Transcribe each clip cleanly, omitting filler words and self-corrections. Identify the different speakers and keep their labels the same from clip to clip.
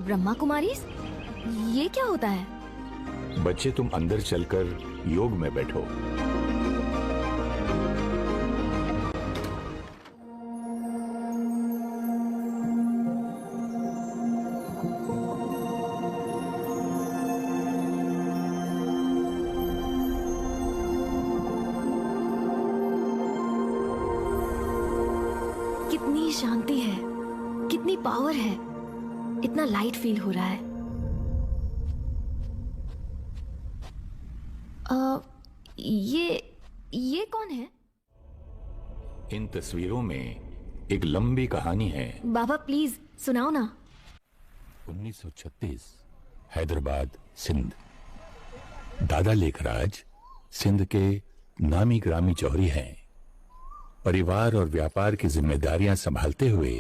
Speaker 1: ब्रह्मा कुमारीज? ये क्या होता है?
Speaker 2: बच्चे, तुम अंदर चलकर योग में बैठो।
Speaker 1: कितनी शांति है, कितनी पावर है, इतना लाइट फील हो रहा है। ये कौन है?
Speaker 2: इन तस्वीरों में एक लंबी कहानी है।
Speaker 1: बाबा प्लीज सुनाओ ना।
Speaker 2: 1936 हैदराबाद, सिंध। दादा लेखराज सिंध के नामी ग्रामी जौहरी हैं। परिवार और व्यापार की जिम्मेदारियां संभालते हुए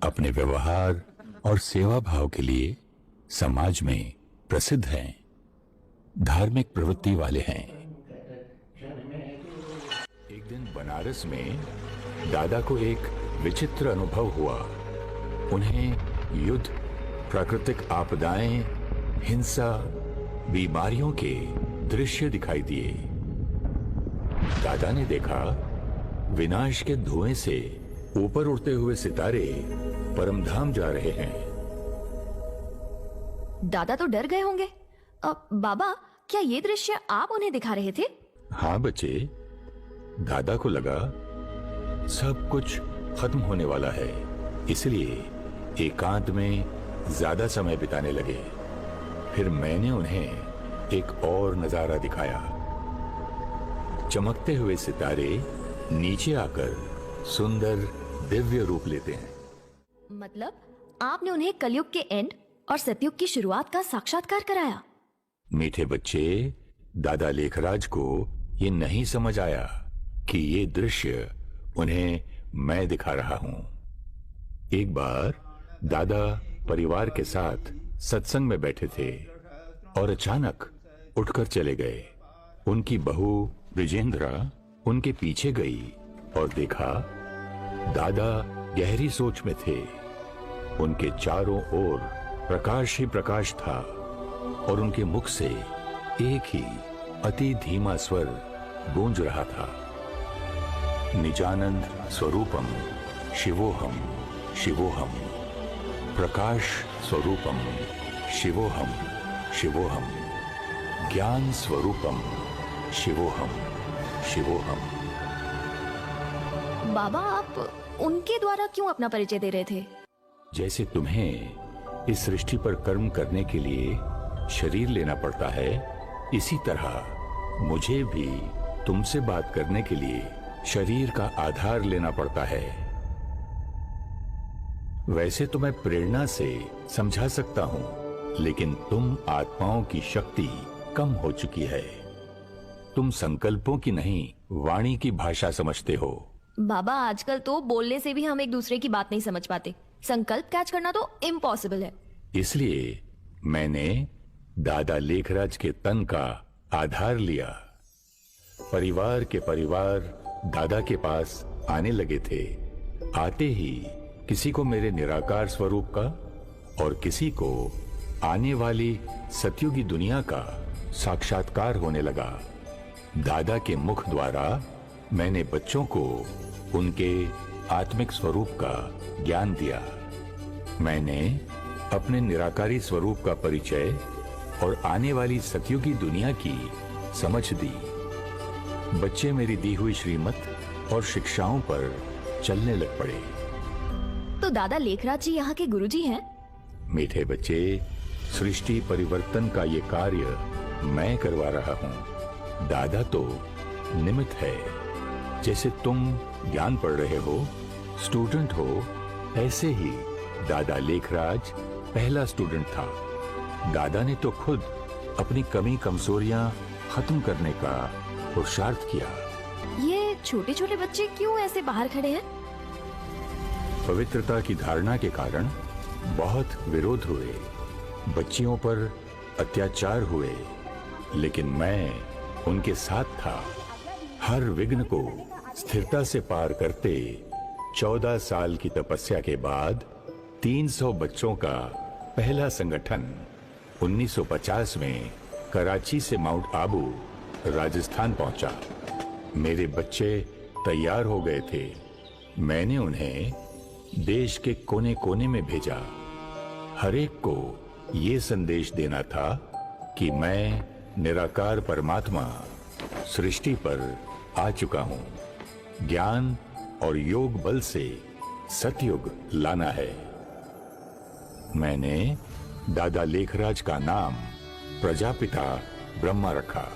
Speaker 2: अपने व्यवहार और सेवा भाव के लिए समाज में प्रसिद्ध हैं। धार्मिक प्रवृत्ति वाले हैं। एक दिन बनारस में दादा को एक विचित्र अनुभव हुआ। उन्हें युद्ध, प्राकृतिक आपदाएं, हिंसा, बीमारियों के दृश्य दिखाई दिए। दादा ने देखा विनाश के धुएं से ऊपर उड़ते हुए सितारे परमधाम जा रहे हैं।
Speaker 1: दादा तो डर गए होंगे। बाबा, क्या ये दृश्य आप उन्हें दिखा रहे थे?
Speaker 2: हाँ बच्चे, दादा को लगा सब कुछ खत्म होने वाला है, इसलिए एकांत में ज्यादा समय बिताने लगे। फिर मैंने उन्हें एक और नजारा दिखाया। चमकते हुए सितारे नीचे आकर सुंदर दिव्य रूप लेते हैं।
Speaker 1: मतलब आपने उन्हें कलयुग के एंड और सतयुग की शुरुआत का साक्षात्कार कराया?
Speaker 2: मीठे बच्चे, दादा लेखराज को ये नहीं समझ आया कि ये दृश्य उन्हें मैं दिखा रहा हूं। एक बार दादा परिवार के साथ सत्संग में बैठे थे और अचानक उठकर चले गए। उनकी बहू ब्रिजेंद्रा उनके पीछे गई और देखा दादा गहरी सोच में थे। उनके चारों ओर प्रकाश ही प्रकाश था और उनके मुख से एक ही अति धीमा स्वर गूंज रहा था, निजानंद स्वरूपम शिवोहम शिवोहम, प्रकाश स्वरूपम शिवोहम शिवोहम, ज्ञान स्वरूपम शिवोहम शिवोहम।
Speaker 1: बाबा, आप उनके द्वारा क्यों अपना परिचय दे रहे थे?
Speaker 2: जैसे तुम्हें इस सृष्टि पर कर्म करने के लिए शरीर लेना पड़ता है, इसी तरह मुझे भी तुमसे बात करने के लिए शरीर का आधार लेना पड़ता है। वैसे तो मैं प्रेरणा से समझा सकता हूं, लेकिन तुम आत्माओं की शक्ति कम हो चुकी है। तुम संकल्पों की नहीं, वाणी की भाषा समझते हो।
Speaker 1: बाबा, आजकल तो बोलने से भी हम एक दूसरे की बात नहीं समझ पाते। संकल्प कैच करना तो इम्पॉसिबल है।
Speaker 2: इसलिए मैंने दादा लेखराज के तन का आधार लिया। परिवार के परिवार दादा के पास आने लगे थे। आते ही किसी को मेरे निराकार स्वरूप का और किसी को आने वाली सतयुगी दुनिया का साक्षात्कार होने लगा। दादा के मुख द्वारा मैंने बच्चों को उनके आत्मिक स्वरूप का ज्ञान दिया। मैंने अपने निराकारी स्वरूप का परिचय और आने वाली सतयुगी दुनिया की समझ दी। बच्चे मेरी दी हुई श्रीमत और शिक्षाओं पर चलने लग पड़े।
Speaker 1: तो दादा लेखराज जी यहाँ के गुरुजी हैं?
Speaker 2: मीठे बच्चे, सृष्टि परिवर्तन का ये कार्य मैं करवा रहा हूँ। दादा तो निमित्त है। जैसे तुम ज्ञान पढ़ रहे हो, स्टूडेंट हो, ऐसे ही दादा लेखराज पहला स्टूडेंट था। दादा ने तो खुद अपनी कमी कमजोरियां खत्म करने का पुरुषार्थ किया।
Speaker 1: ये छोटे छोटे बच्चे क्यों ऐसे बाहर खड़े हैं?
Speaker 2: पवित्रता की धारणा के कारण बहुत विरोध हुए, बच्चियों पर अत्याचार हुए, लेकिन मैं उनके साथ था। हर विघ्न को स्थिरता से पार करते 14 साल की तपस्या के बाद 300 बच्चों का पहला संगठन 1950 में कराची से माउंट आबू राजस्थान पहुंचा। मेरे बच्चे तैयार हो गए थे। मैंने उन्हें देश के कोने कोने में भेजा। हर एक को ये संदेश देना था कि मैं निराकार परमात्मा सृष्टि पर आ चुका हूं। ज्ञान और योग बल से सतयुग लाना है। मैंने दादा लेखराज का नाम प्रजापिता ब्रह्मा रखा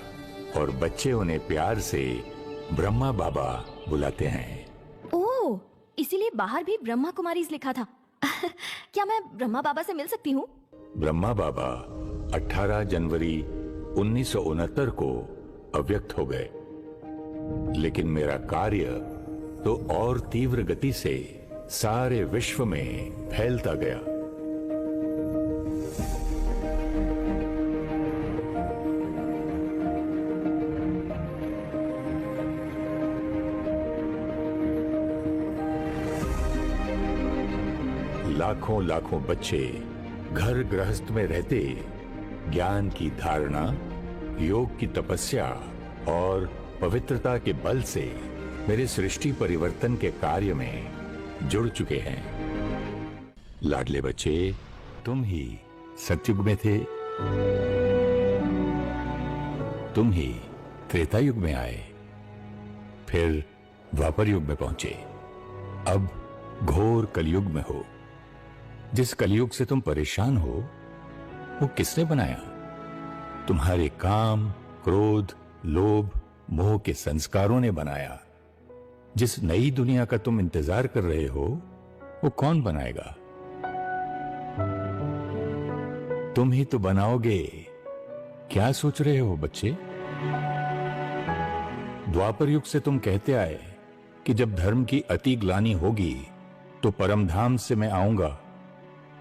Speaker 2: और बच्चे उन्हें प्यार से ब्रह्मा बाबा बुलाते हैं।
Speaker 1: ओह, इसीलिए बाहर भी ब्रह्मा कुमारीज लिखा था। क्या मैं ब्रह्मा बाबा से मिल सकती हूँ?
Speaker 2: ब्रह्मा बाबा 18 जनवरी 1969 को अव्यक्त हो गए, लेकिन मेरा कार्य तो और तीव्र गति से सारे विश्व में फैलता गया। लाखों लाखों बच्चे घर गृहस्थ में रहते ज्ञान की धारणा, योग की तपस्या और पवित्रता के बल से मेरे सृष्टि परिवर्तन के कार्य में जुड़ चुके हैं। लाडले बच्चे, तुम ही सतयुग में थे, तुम ही त्रेता युग में आए, फिर द्वापर युग में पहुंचे, अब घोर कलयुग में हो। जिस कलयुग से तुम परेशान हो वो किसने बनाया? तुम्हारे काम, क्रोध, लोभ, मोह के संस्कारों ने बनाया। जिस नई दुनिया का तुम इंतजार कर रहे हो वो कौन बनाएगा? तुम ही तो बनाओगे। क्या सोच रहे हो बच्चे? द्वापर युग से तुम कहते आए कि जब धर्म की अति ग्लानि होगी तो परमधाम से मैं आऊंगा।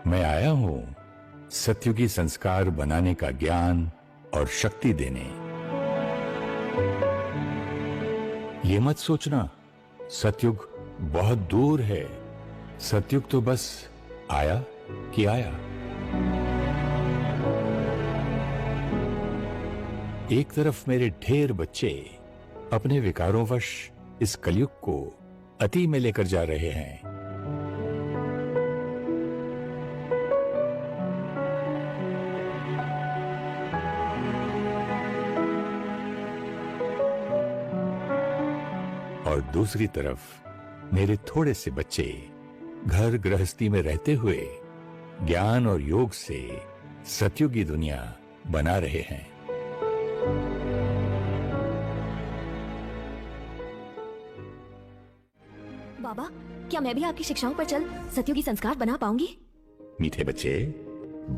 Speaker 2: मैं आया हूं सतयुगी संस्कार बनाने का ज्ञान और शक्ति देने। ये मत सोचना सतयुग बहुत दूर है। सतयुग तो बस आया कि आया। एक तरफ मेरे ढेर बच्चे अपने विकारों वश इस कलयुग को अति में लेकर जा रहे हैं। और दूसरी तरफ मेरे थोड़े से बच्चे घर गृहस्थी में रहते हुए ज्ञान और योग से सतयुगी दुनिया बना रहे हैं।
Speaker 1: बाबा, क्या मैं भी आपकी शिक्षाओं पर चल सतयुगी संस्कार बना पाऊंगी?
Speaker 2: मीठे बच्चे,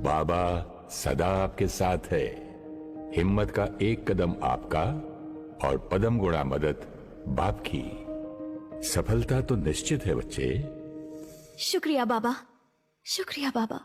Speaker 2: बाबा सदा आपके साथ है। हिम्मत का एक कदम आपका और पदम गुणा मदद बाप की। सफलता तो निश्चित है बच्चे।
Speaker 1: शुक्रिया बाबा, शुक्रिया बाबा।